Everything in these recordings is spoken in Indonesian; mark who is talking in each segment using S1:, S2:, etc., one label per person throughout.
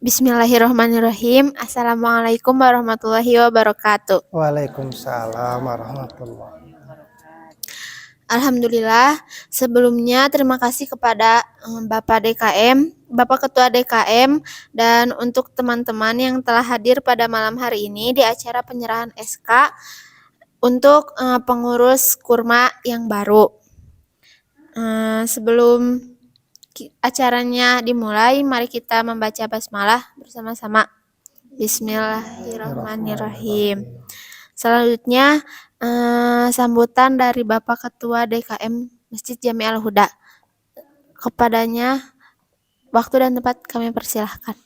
S1: Bismillahirrahmanirrahim. Assalamualaikum warahmatullahi wabarakatuh.
S2: Waalaikumsalam warahmatullahi.
S1: Alhamdulillah, sebelumnya terima kasih kepada Bapak DKM, Bapak Ketua DKM, dan untuk teman-teman yang telah hadir pada malam hari ini di acara penyerahan SK untuk pengurus Kurma yang baru. Sebelum acaranya dimulai, mari kita membaca basmalah bersama-sama. Bismillahirrahmanirrahim. Selanjutnya, sambutan dari Bapak Ketua DKM Masjid Jami Al-Huda. Kepadanya, waktu dan tempat kami persilahkan.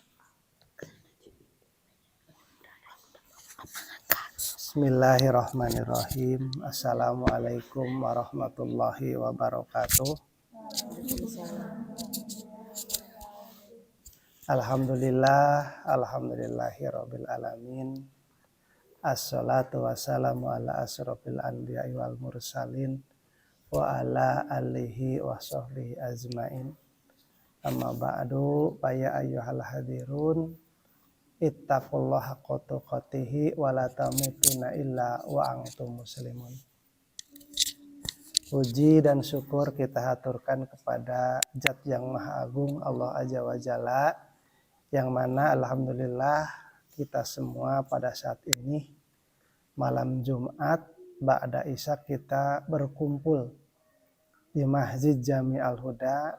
S2: Bismillahirrahmanirrahim. Assalamualaikum warahmatullahi wabarakatuh. Alhamdulillahirabbil alamin. Assalatu wassalamu ala asrofil anbiya'i wal mursalin wa ala alihi wa sahbihi ajmain. Amma ba'du, ya ayyuhal hadirun, ittaqullaha haqqa tuqatih wa la tamutunna illa wa antum muslimun. Puji dan syukur kita haturkan kepada Zat yang Maha Agung, Allah Azza wa Jalla, yang mana alhamdulillah kita semua pada saat ini malam Jumat ba'da Isya kita berkumpul di Masjid Jami Al-Huda,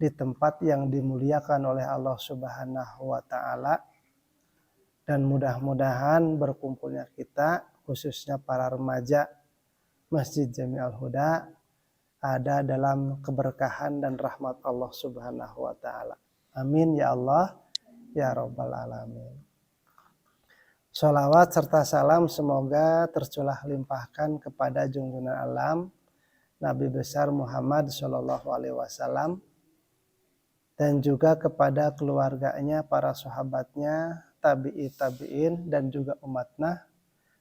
S2: di tempat yang dimuliakan oleh Allah Subhanahu wa taala, dan mudah-mudahan berkumpulnya kita, khususnya para remaja Masjid Jami Al-Huda, ada dalam keberkahan dan rahmat Allah Subhanahu wa taala. Amin ya Allah ya rabbal alamin. Sholawat serta salam semoga tercurah limpahkan kepada junjungan alam Nabi besar Muhammad Shallallahu Alaihi Wasallam, dan juga kepada keluarganya, para sahabatnya, tabi'in dan juga umatnya,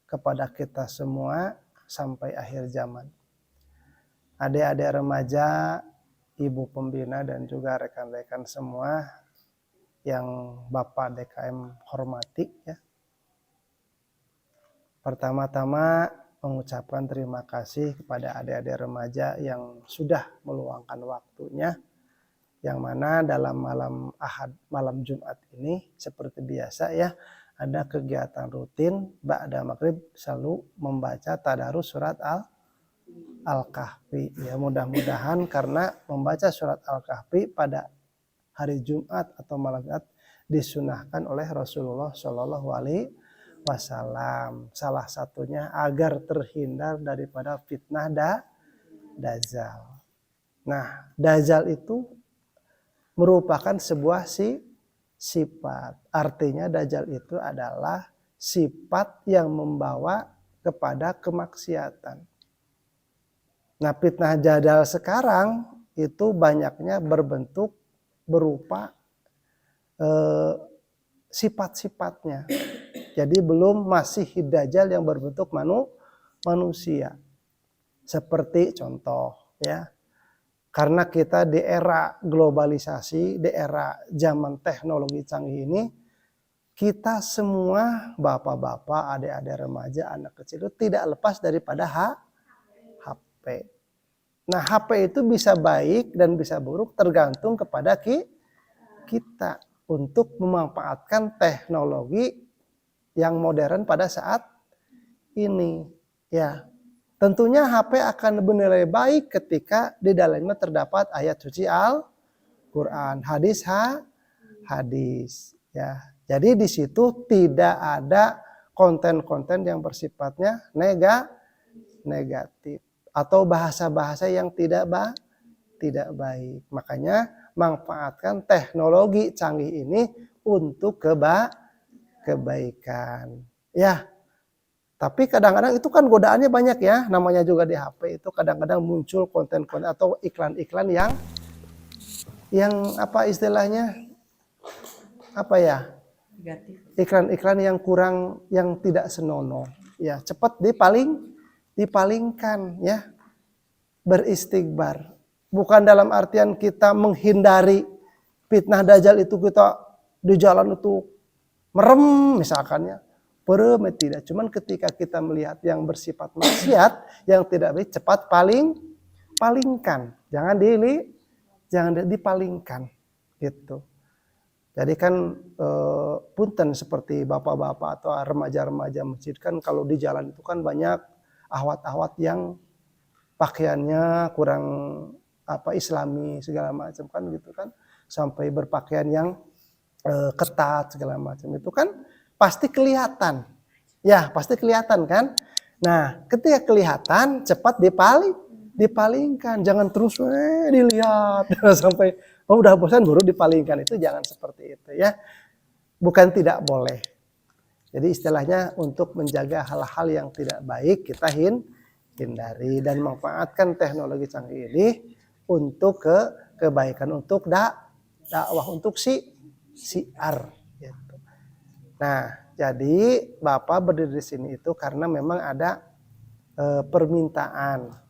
S2: kepada kita semua sampai akhir zaman. Adik-adik remaja, ibu pembina dan juga rekan-rekan semua yang Bapak DKM hormati ya. Pertama-tama mengucapkan terima kasih kepada adik-adik remaja yang sudah meluangkan waktunya, yang mana dalam malam Jumat ini seperti biasa ya, ada kegiatan rutin ba'da maghrib selalu membaca tadarus surat Al-Kahfi ya. Mudah-mudahan karena membaca surat Al-Kahfi pada hari Jumat atau malam Jumat disunahkan oleh Rasulullah Shallallahu Alaihi Wasallam, salah satunya agar terhindar daripada fitnah Dajjal. Nah, Dajjal itu merupakan sebuah sifat. Artinya Dajjal itu adalah sifat yang membawa kepada kemaksiatan. Nah, fitnah Dajjal sekarang itu banyaknya berbentuk berupa sifat-sifatnya. Jadi belum masih Dajjal yang berbentuk manusia. Seperti contoh ya, karena kita di era globalisasi, di era zaman teknologi canggih ini, kita semua bapak-bapak, adik-adik remaja, anak kecil itu tidak lepas daripada HP. Nah, HP itu bisa baik dan bisa buruk tergantung kepada kita untuk memanfaatkan teknologi yang modern pada saat ini ya. Tentunya HP akan bernilai baik ketika di dalamnya terdapat ayat suci Al-Qur'an, hadis ya. Jadi di situ tidak ada konten-konten yang bersifatnya negatif atau bahasa-bahasa yang tidak baik. Makanya manfaatkan teknologi canggih ini untuk kebaikan ya. Tapi kadang-kadang itu kan godaannya banyak ya, namanya juga di HP itu kadang-kadang muncul konten-konten atau iklan-iklan yang apa istilahnya apa ya, iklan-iklan yang kurang, yang tidak senonoh ya, cepat dipalingkan ya. Beristighbar bukan dalam artian kita menghindari fitnah Dajjal itu kita di jalan itu merem misalkan ya, perem tidak. Cuman ketika kita melihat yang bersifat maksiat, yang tidak baik, cepat palingkan. Jangan dipalingkan gitu. Jadi kan punten seperti bapak-bapak atau remaja-remaja masjid kan kalau di jalan itu kan banyak ahwat-ahwat yang pakaiannya kurang islami segala macam kan gitu kan, sampai berpakaian yang ketat segala macam itu kan pasti kelihatan. Ya, pasti kelihatan kan? Nah, ketika kelihatan cepat dipalingkan, jangan terus dilihat sampai udah bosan baru dipalingkan, itu jangan seperti itu ya. Bukan tidak boleh. Jadi istilahnya untuk menjaga hal-hal yang tidak baik kita hindari dan manfaatkan teknologi canggih ini untuk kebaikan, untuk dakwah, untuk siar gitu. Nah, jadi Bapak berdiri di sini itu karena memang ada permintaan.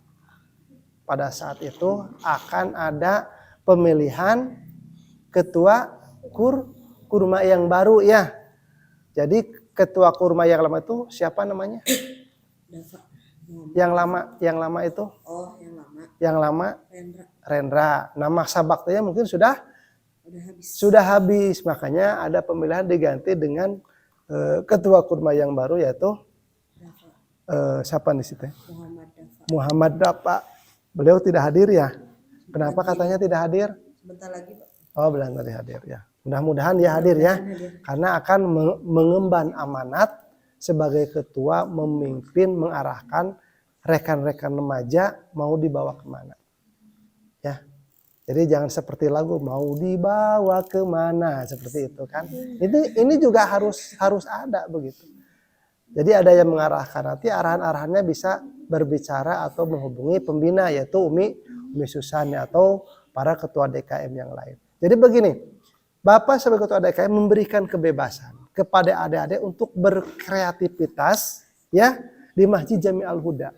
S2: Pada saat itu akan ada pemilihan ketua kurma yang baru ya. Jadi ketua kurma yang lama itu siapa namanya? Yang lama itu?
S3: Oh,
S2: Yang lama Rendra. Nama sabaktanya mungkin sudah habis. Makanya ada pemilihan diganti dengan ketua kurma yang baru yaitu siapa di situ? Muhammad Dafa. Beliau tidak hadir ya? Kenapa katanya tidak hadir?
S3: Sebentar lagi, Pak.
S2: Oh, belum tadi hadir ya. Mudah-mudahan dia hadir ya. Karena akan mengemban amanat sebagai ketua, memimpin, mengarahkan rekan-rekan remaja mau dibawa kemana. Ya. Jadi jangan seperti lagu mau dibawa kemana seperti itu kan. Ini juga harus ada begitu. Jadi ada yang mengarahkan, nanti arahan-arahannya bisa berbicara atau menghubungi pembina yaitu Umi Susani atau para ketua DKM yang lain. Jadi begini, Bapak sebagai ketua DKM memberikan kebebasan kepada adik-adik untuk berkreativitas ya di Masjid Jami Al-Huda.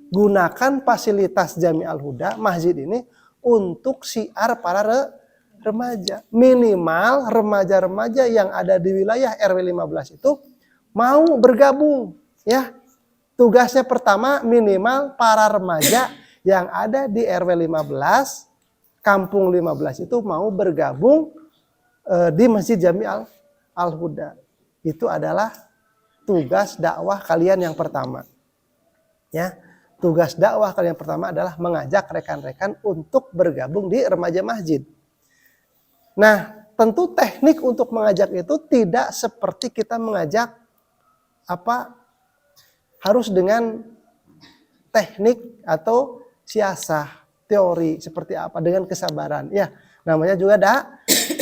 S2: Gunakan fasilitas Jami Al-Huda, masjid ini untuk siar para remaja. Minimal remaja-remaja yang ada di wilayah RW 15 itu mau bergabung ya. Tugasnya pertama minimal para remaja yang ada di RW 15, Kampung 15 itu mau bergabung di Masjid Jami Al-Huda. Itu adalah tugas dakwah kalian yang pertama. Ya, tugas dakwah kalian yang pertama adalah mengajak rekan-rekan untuk bergabung di remaja masjid. Nah, tentu teknik untuk mengajak itu tidak seperti kita mengajak harus dengan teknik atau siasah teori seperti apa dengan kesabaran. Ya, namanya juga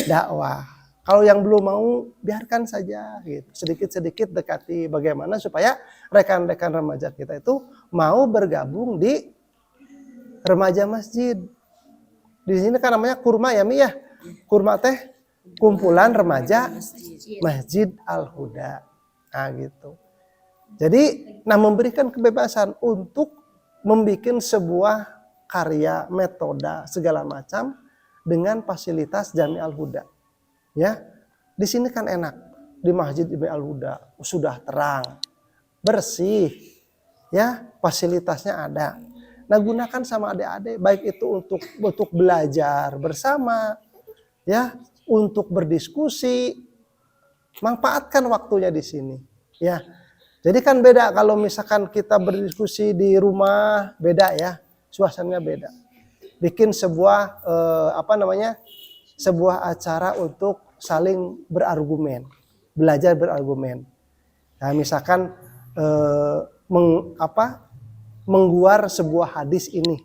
S2: dakwah. Kalau yang belum mau biarkan saja gitu. Sedikit-sedikit dekati bagaimana supaya rekan-rekan remaja kita itu mau bergabung di remaja masjid. Di sini kan namanya kurma ya Mi ya. Kurma teh kumpulan remaja Masjid Al-Huda. Nah gitu. Jadi memberikan kebebasan untuk membuat sebuah karya, metode segala macam dengan fasilitas Jami Al-Huda. Ya. Di sini kan enak. Di Masjid Jami Al-Huda sudah terang, bersih. Ya, fasilitasnya ada. Nah, gunakan sama adik-adik baik itu untuk belajar bersama, ya, untuk berdiskusi. Manfaatkan waktunya di sini, ya. Jadi kan beda kalau misalkan kita berdiskusi di rumah, beda ya, suasananya beda. Bikin sebuah sebuah acara untuk saling berargumen, belajar berargumen. Nah, misalkan mengguar sebuah hadis ini,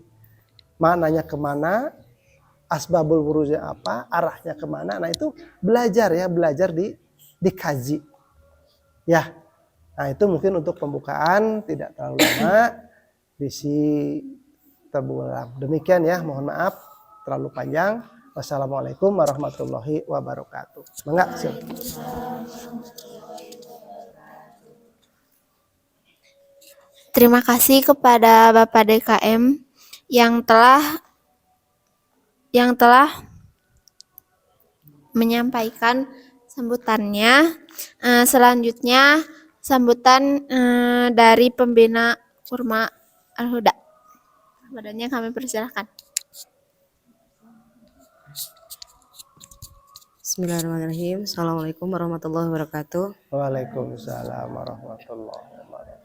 S2: maknanya kemana, asbabul wurudnya apa, arahnya kemana. Nah itu belajar ya, belajar dikaji, ya. Nah itu mungkin untuk pembukaan tidak terlalu lama, bisi terbulang. Demikian ya, mohon maaf terlalu panjang. Wassalamualaikum warahmatullahi wabarakatuh. Semangat.
S1: Terima kasih kepada Bapak DKM yang telah menyampaikan sambutannya. Selanjutnya sambutan dari pembina Kurma Al-Huda. Badannya kami persilahkan.
S3: Bismillahirrahmanirrahim. Assalamualaikum warahmatullahi wabarakatuh.
S2: Waalaikumsalam warahmatullahi wabarakatuh.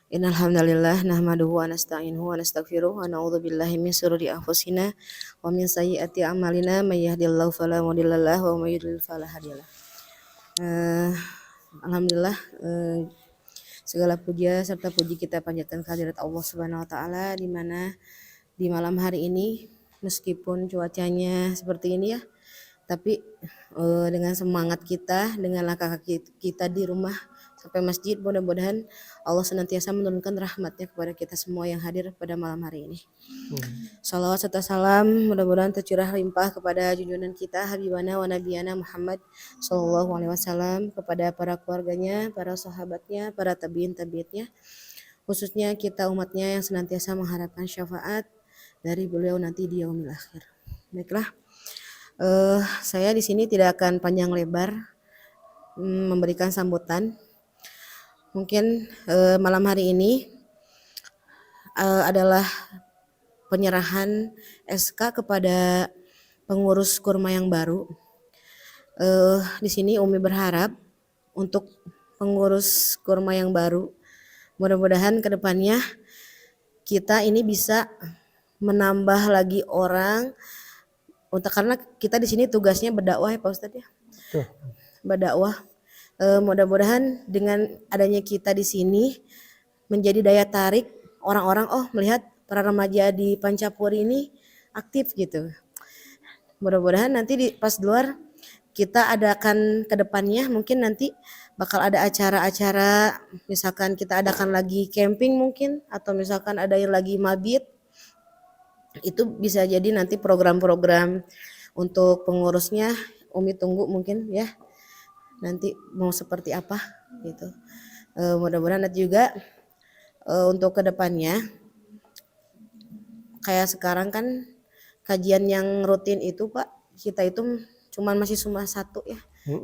S3: Innal hamdalillah nahmaduhu wa nasta'inuhu wa nastaghfiruh wa na'udzu billahi min syururi anfusina wa min sayyiati a'malina may yahdihillahu fala mudhillalah wa may yudhlil fala hadiyalah. Alhamdulillah, segala puja serta puji kita panjatkan kehadirat Allah Subhanahu wa taala, di mana di malam hari ini meskipun cuacanya seperti ini ya, tapi dengan semangat kita, dengan langkah kaki kita di rumah sampai masjid, mudah-mudahan Allah senantiasa menurunkan rahmatnya kepada kita semua yang hadir pada malam hari ini. Salawat serta salam mudah-mudahan tercurah limpah kepada junjungan kita Habibana wa Nabiyana Muhammad Sallallahu Alaihi Wasallam, kepada para keluarganya, para sahabatnya, para tabiin-tabiinnya, khususnya kita umatnya yang senantiasa mengharapkan syafaat dari beliau nanti di yaumil akhir. Baiklah, saya di sini tidak akan panjang lebar memberikan sambutan. Mungkin malam hari ini adalah penyerahan SK kepada pengurus kurma yang baru. Di sini Umi berharap untuk pengurus kurma yang baru, mudah-mudahan kedepannya kita ini bisa menambah lagi orang, karena kita di sini tugasnya berdakwah ya Pak Ustadz ya. Berdakwah. Mudah-mudahan dengan adanya kita di sini menjadi daya tarik orang-orang, melihat para remaja di Pancapuri ini aktif gitu. Mudah-mudahan nanti pas luar kita adakan ke depannya, mungkin nanti bakal ada acara-acara, misalkan kita adakan lagi camping mungkin, atau misalkan ada yang lagi mabit. Itu bisa jadi nanti program-program untuk pengurusnya Umi tunggu mungkin ya, nanti mau seperti apa gitu. Mudah-mudahan nanti juga untuk kedepannya, kayak sekarang kan kajian yang rutin itu Pak, kita itu masih cuma satu ya,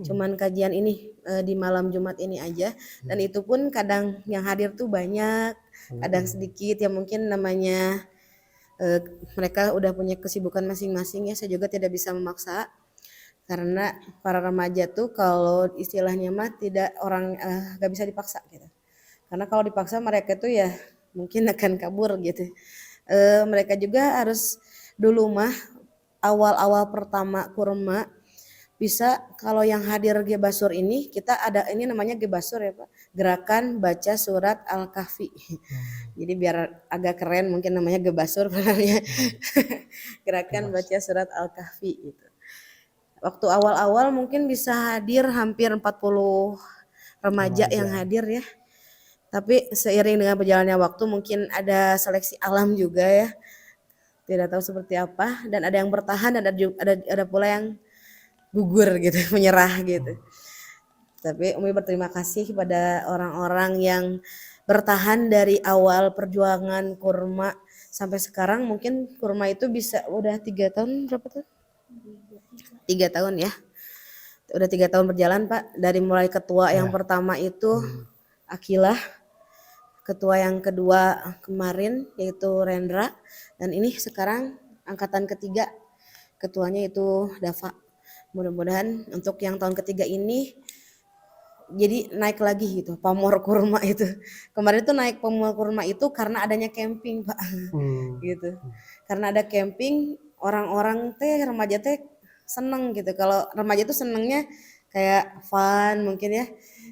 S3: cuman kajian ini di malam Jumat ini aja, dan itu pun kadang yang hadir tuh banyak, kadang sedikit ya, mungkin namanya mereka udah punya kesibukan masing-masing ya, saya juga tidak bisa memaksa. Karena para remaja tuh kalau istilahnya mah tidak orang gak bisa dipaksa gitu. Karena kalau dipaksa mereka tuh ya mungkin akan kabur gitu. Mereka juga harus dulu mah awal-awal pertama kurma bisa, kalau yang hadir Gebasur ini, kita ada ini namanya Gebasur ya Pak, gerakan baca surat Al-Kahfi. Jadi biar agak keren mungkin namanya Gebasur sebenarnya. Gerakan baca surat Al-Kahfi gitu. Waktu awal-awal mungkin bisa hadir hampir 40 remaja yang hadir ya. Tapi seiring dengan berjalannya waktu mungkin ada seleksi alam juga ya. Tidak tahu seperti apa, dan ada yang bertahan dan ada pula yang gugur gitu, menyerah gitu. Tapi Umi berterima kasih kepada orang-orang yang bertahan dari awal perjuangan kurma sampai sekarang. Mungkin kurma itu bisa udah 3 tahun, berapa tuh? 3 tahun ya, udah 3 tahun berjalan Pak. Dari mulai ketua yang pertama itu Akilah, ketua yang kedua kemarin yaitu Rendra, dan ini sekarang angkatan ketiga ketuanya itu Dava. Mudah-mudahan untuk yang tahun ketiga ini jadi naik lagi gitu pamor kurma itu. Kemarin tuh naik pamor kurma itu karena adanya camping Pak. Gitu. Karena ada camping, orang-orang remaja seneng gitu. Kalau remaja tuh senengnya kayak fun mungkin ya.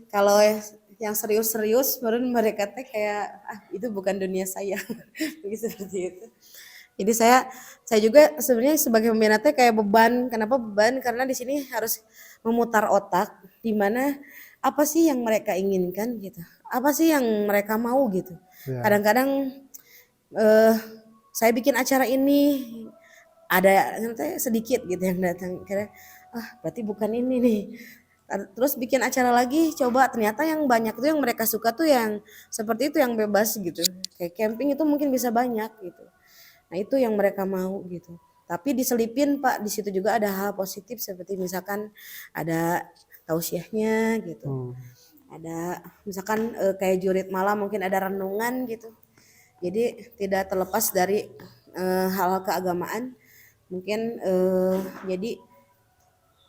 S3: Kalau yang serius-serius baru mereka kayak itu bukan dunia saya. Begitu seperti itu. Jadi saya juga sebenarnya sebagai pembina kayak beban. Kenapa beban? Karena di sini harus memutar otak, di mana apa sih yang mereka inginkan gitu. Apa sih yang mereka mau gitu. Kadang-kadang saya bikin acara ini ada sedikit gitu yang datang, kira berarti bukan ini nih. Terus bikin acara lagi, coba ternyata yang banyak tuh yang mereka suka tuh yang seperti itu, yang bebas gitu. Kayak camping itu mungkin bisa banyak gitu. Nah itu yang mereka mau gitu. Tapi diselipin Pak, di situ juga ada hal positif seperti misalkan ada tausiahnya gitu. Ada misalkan kayak jurit malam mungkin ada renungan gitu. Jadi tidak terlepas dari hal keagamaan. Mungkin jadi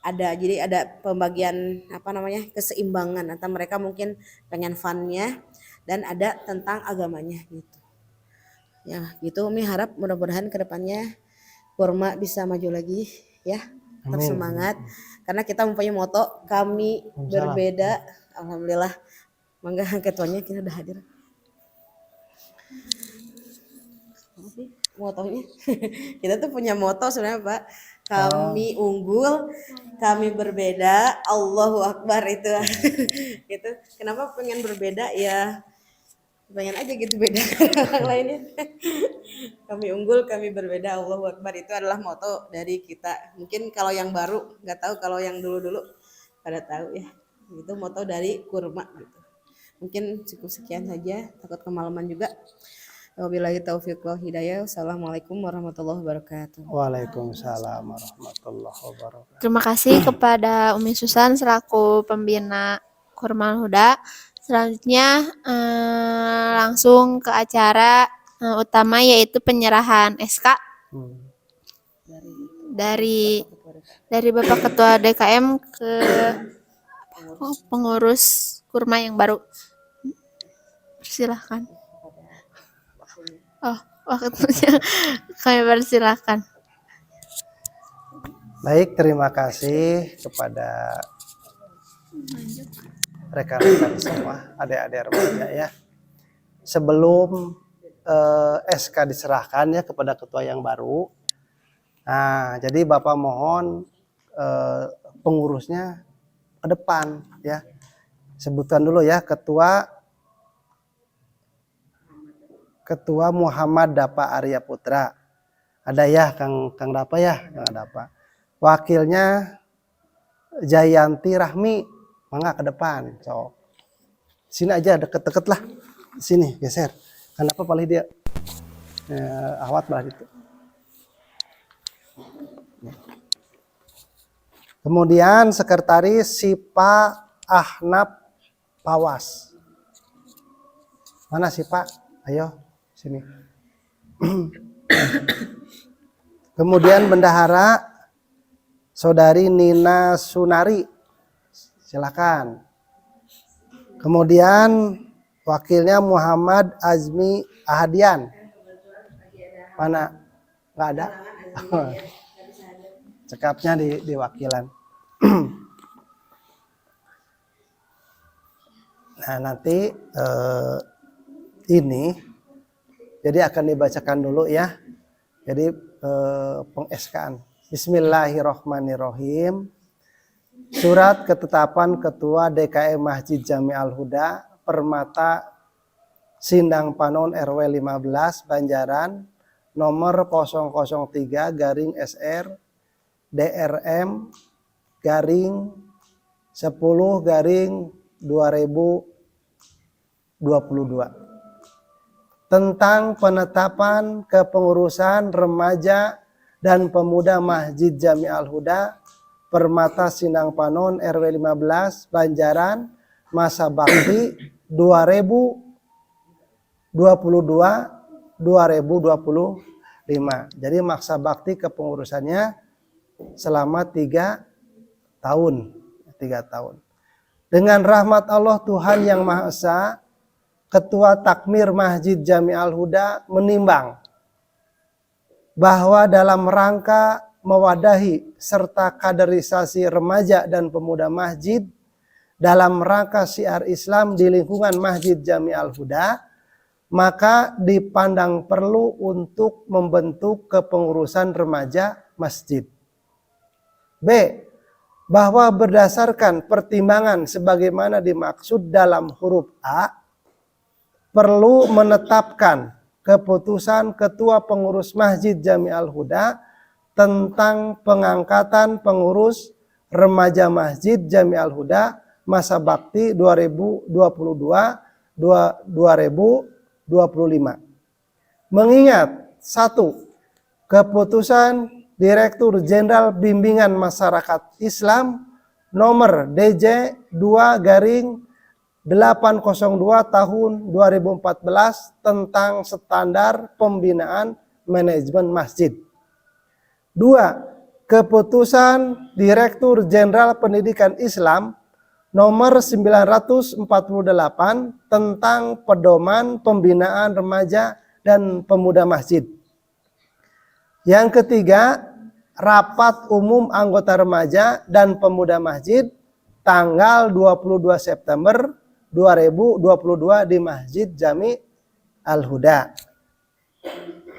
S3: ada pembagian keseimbangan atau mereka mungkin pengen funnya dan ada tentang agamanya gitu. Ya gitu Umi, harap mudah-mudahan kedepannya Kurma bisa maju lagi ya. Tetap
S2: Amin.
S3: semangat karena kita mempunyai moto kami berbeda. Alhamdulillah. Mangga ketuanya kita udah hadir. Apa sih motonya? Kita tuh punya moto sebenarnya Pak. Kami unggul, kami berbeda, Allahu Akbar itu. Gitu. Kenapa pengen berbeda ya? Pengen aja gitu beda orang lainnya. Kami unggul, kami berbeda, Allahu Akbar itu adalah moto dari kita. Mungkin kalau yang baru nggak tahu, kalau yang dulu-dulu pada tahu ya. Itu moto dari Kurma gitu. Mungkin cukup sekian saja, takut kemalaman juga. Wabillahi taufiq wal hidayah. Wassalamualaikum warahmatullahi wabarakatuh.
S2: Waalaikumsalam warahmatullahi wabarakatuh.
S1: Terima kasih kepada Umi Susan selaku pembina Kurma Huda. Selanjutnya langsung ke acara utama yaitu penyerahan SK dari Bapak Ketua DKM ke pengurus Kurma yang baru. Silahkan. Waktunya kami persilahkan.
S2: Baik, terima kasih kepada rekan-rekan semua, adik-adik remaja ya. Sebelum SK diserahkan ya kepada ketua yang baru. Nah, jadi Bapak mohon pengurusnya ke depan ya. Sebutkan dulu ya, Ketua Muhammad Dapa Arya Putra. Ada ya Kang Dapa ya, Kang Dapa. Wakilnya Jayanti Rahmi, mangga ke depan. So, sini aja deket-deket lah. Sini geser. Kang Dapa paling dia awat lah itu. Kemudian sekretaris Sipa Ahnaf Pawas. Mana Sipa? Ayo sini. Kemudian bendahara Saudari Nina Sunari, silakan. Kemudian wakilnya Muhammad Azmi Ahadian. Mana? Nggak ada? Cekapnya di wakilan. Nah nanti ini jadi akan dibacakan dulu ya. Jadi peng-SK-an. Bismillahirrahmanirrahim. Surat ketetapan Ketua DKM Masjid Jami Al-Huda Permata Sindang Panon RW 15 Banjaran nomor 003/SR DRM garing 10/2022 tentang penetapan kepengurusan remaja dan pemuda Masjid Jami Al-Huda Permata Sindang Panon RW 15 Banjaran masa bakti 2022-2025. Jadi masa bakti kepengurusannya selama 3 tahun. Dengan rahmat Allah Tuhan Yang Maha Esa, Ketua Takmir Masjid Jami Al-Huda menimbang bahwa dalam rangka mewadahi serta kaderisasi remaja dan pemuda masjid dalam rangka syiar Islam di lingkungan Masjid Jami Al-Huda, maka dipandang perlu untuk membentuk kepengurusan remaja masjid. B. Bahwa berdasarkan pertimbangan sebagaimana dimaksud dalam huruf A, perlu menetapkan keputusan Ketua Pengurus Masjid Jami Al-Huda tentang pengangkatan pengurus remaja Masjid Jami Al-Huda masa bakti 2022-2025. Mengingat 1. Keputusan Direktur Jenderal Bimbingan Masyarakat Islam nomor DJ 2/802 tahun 2014 tentang standar pembinaan manajemen masjid. 2. Keputusan Direktur Jenderal Pendidikan Islam nomor 948 tentang pedoman pembinaan remaja dan pemuda masjid. Yang ketiga, rapat umum anggota remaja dan pemuda masjid tanggal 22 September 2022 di Masjid Jami Al-Huda.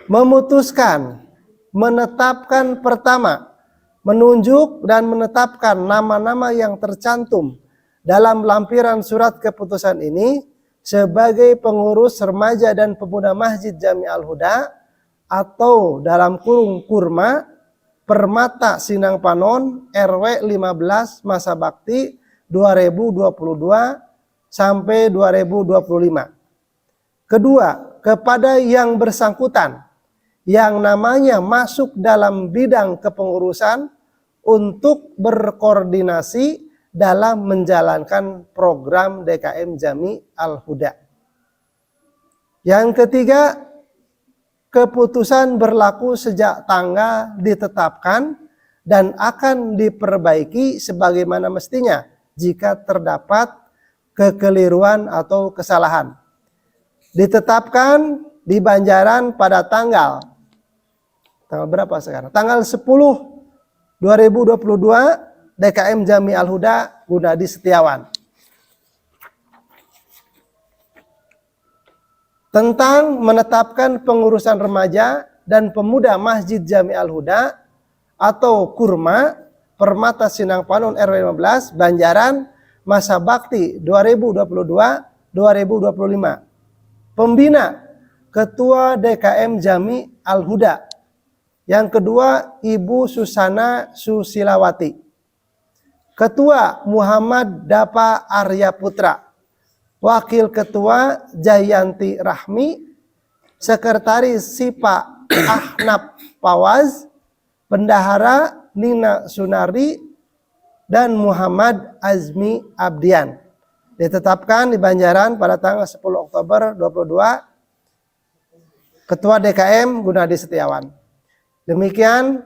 S2: Memutuskan, menetapkan pertama, menunjuk dan menetapkan nama-nama yang tercantum dalam lampiran surat keputusan ini sebagai pengurus remaja dan pemuda Masjid Jami Al-Huda atau dalam kurung Kurma Permata Sinang Panon RW 15 masa bakti 2022 sampai 2025. Kedua, kepada yang bersangkutan yang namanya masuk dalam bidang kepengurusan untuk berkoordinasi dalam menjalankan program DKM Jami Al-Huda. Yang ketiga, keputusan berlaku sejak tanggal ditetapkan dan akan diperbaiki sebagaimana mestinya jika terdapat kekeliruan atau kesalahan. Ditetapkan di Banjaran pada tanggal berapa sekarang? Tanggal 10 2022 DKM Jami Al-Huda Gunadi Setiawan. Tentang menetapkan pengurusan remaja dan pemuda Masjid Jami Al-Huda atau Kurma Permata Sinang Panon RW 15 Banjaran masa bakti 2022-2025. Pembina Ketua DKM Jami Al-Huda. Yang kedua, Ibu Susana Susilawati. Ketua Muhammad Dapa Arya Putra. Wakil Ketua Jayanti Rahmi. Sekretaris Sipa Ahnaf Pawaz. Bendahara Nina Sunari. Dan Muhammad Azmi Abdian. Ditetapkan di Banjaran pada tanggal 10 Oktober 2022. Ketua DKM Gunadi Setiawan. Demikian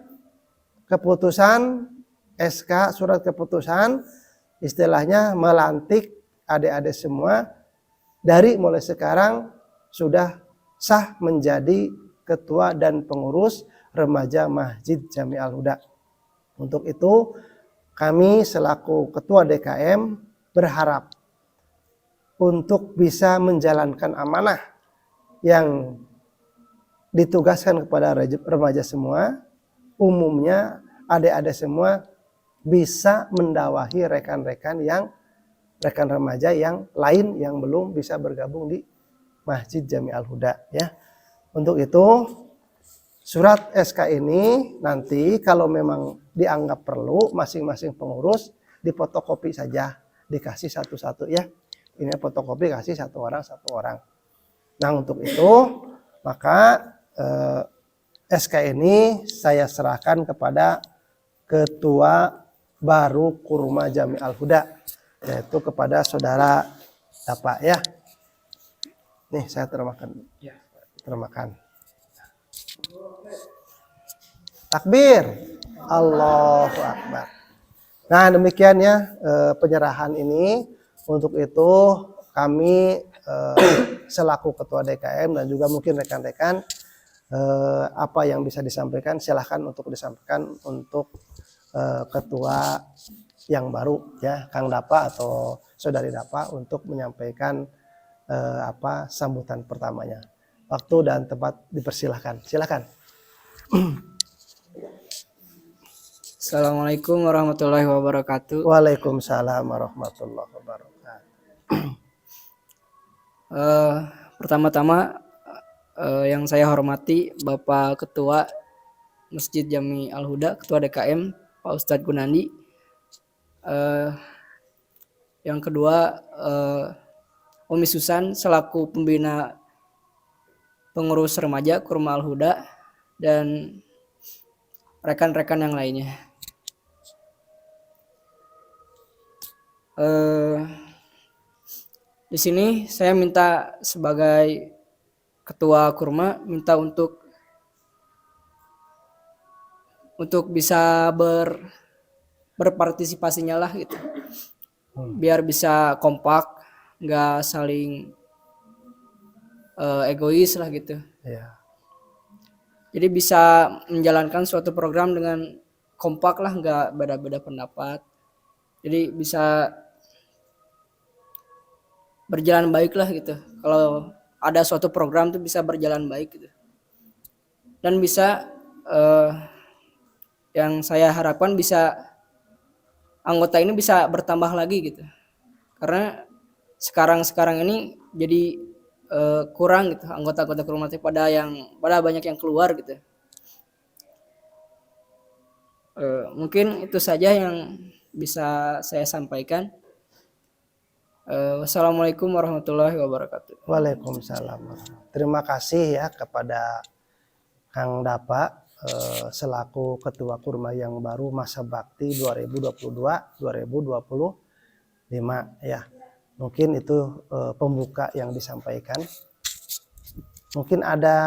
S2: keputusan SK surat keputusan istilahnya melantik adik-adik semua dari mulai sekarang sudah sah menjadi ketua dan pengurus remaja Masjid Jami Al-Huda. Untuk itu kami selaku ketua DKM berharap untuk bisa menjalankan amanah yang ditugaskan kepada remaja semua, umumnya adik-adik semua bisa mendawahi rekan-rekan remaja yang lain yang belum bisa bergabung di Masjid Jami Al-Huda ya. Untuk itu surat SK ini nanti kalau memang dianggap perlu masing-masing pengurus difotokopi saja, dikasih satu-satu ya. Ini fotokopi kasih satu orang. Nah untuk itu maka SK ini saya serahkan kepada Ketua baru Kurma Jami Al-Huda, yaitu kepada Saudara Dapa ya. Nih saya termakan. Takbir. Allahu Akbar. Nah demikian ya penyerahan ini. Untuk itu kami selaku Ketua DKM dan juga mungkin rekan-rekan apa yang bisa disampaikan silahkan untuk disampaikan untuk ketua yang baru ya Kang Dapa atau Saudari Dapa untuk menyampaikan sambutan pertamanya. Waktu dan tempat dipersilahkan. Silakan.
S4: Assalamualaikum warahmatullahi wabarakatuh.
S2: Waalaikumsalam warahmatullahi wabarakatuh.
S4: Pertama-tama yang saya hormati Bapak Ketua Masjid Jami Al-Huda, Ketua DKM Pak Ustadz Gunandi. Yang kedua Umi Susan selaku pembina pengurus remaja Kurma Al-Huda, dan rekan-rekan yang lainnya. Di sini saya minta sebagai ketua kurma minta untuk bisa berpartisipasinya lah gitu, biar bisa kompak, nggak saling egois lah gitu.
S2: Ya.
S4: Jadi bisa menjalankan suatu program dengan kompak lah, nggak beda-beda pendapat. Jadi bisa berjalan baik lah gitu. Kalau ada suatu program tuh bisa berjalan baik gitu. Dan bisa yang saya harapkan bisa anggota ini bisa bertambah lagi gitu. Karena sekarang ini jadi kurang gitu anggota-anggota kurma pada banyak yang keluar gitu. Mungkin itu saja yang bisa saya sampaikan. Wassalamualaikum warahmatullahi wabarakatuh.
S2: Waalaikumsalam. Terima kasih ya kepada Kang Dapa selaku Ketua Kurma yang baru masa bakti 2022-2025 ya. Mungkin itu pembuka yang disampaikan. Mungkin ada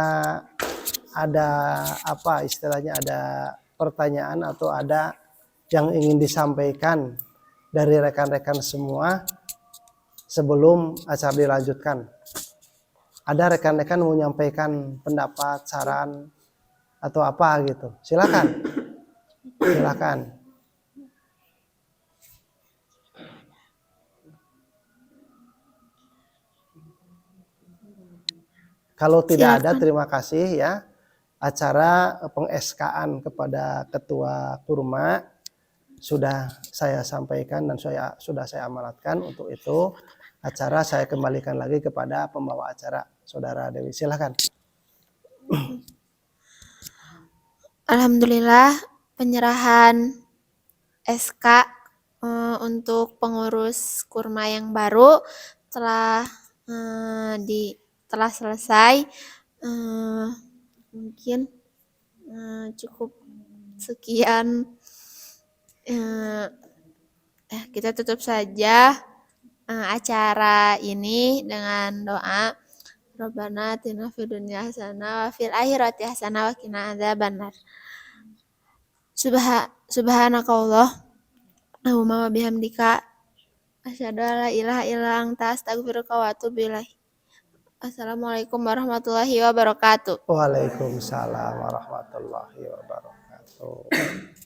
S2: apa istilahnya, ada pertanyaan atau ada yang ingin disampaikan dari rekan-rekan semua sebelum acara dilanjutkan. Ada rekan-rekan mau menyampaikan pendapat, saran, atau apa gitu. Silakan. Silakan. Kalau tidak ada, terima kasih ya. Acara peng-SK-an kepada Ketua Kurma sudah saya sampaikan dan sudah saya amanatkan. Untuk itu acara saya kembalikan lagi kepada pembawa acara, Saudara Dewi. Silakan.
S1: Alhamdulillah, penyerahan SK untuk pengurus kurma yang baru telah selesai. Mungkin cukup sekian. Kita tutup saja acara ini dengan doa. Rabbana atina fid dunya hasanah wa fil akhirati hasanah wa qina adzabannar. Subhanakallah Allahumma wa bihamdika asyhadu an la ilaha illa anta astaghfiruka wa atubu ilaik. Assalamualaikum warahmatullahi wabarakatuh.
S2: Waalaikumsalam warahmatullahi wabarakatuh.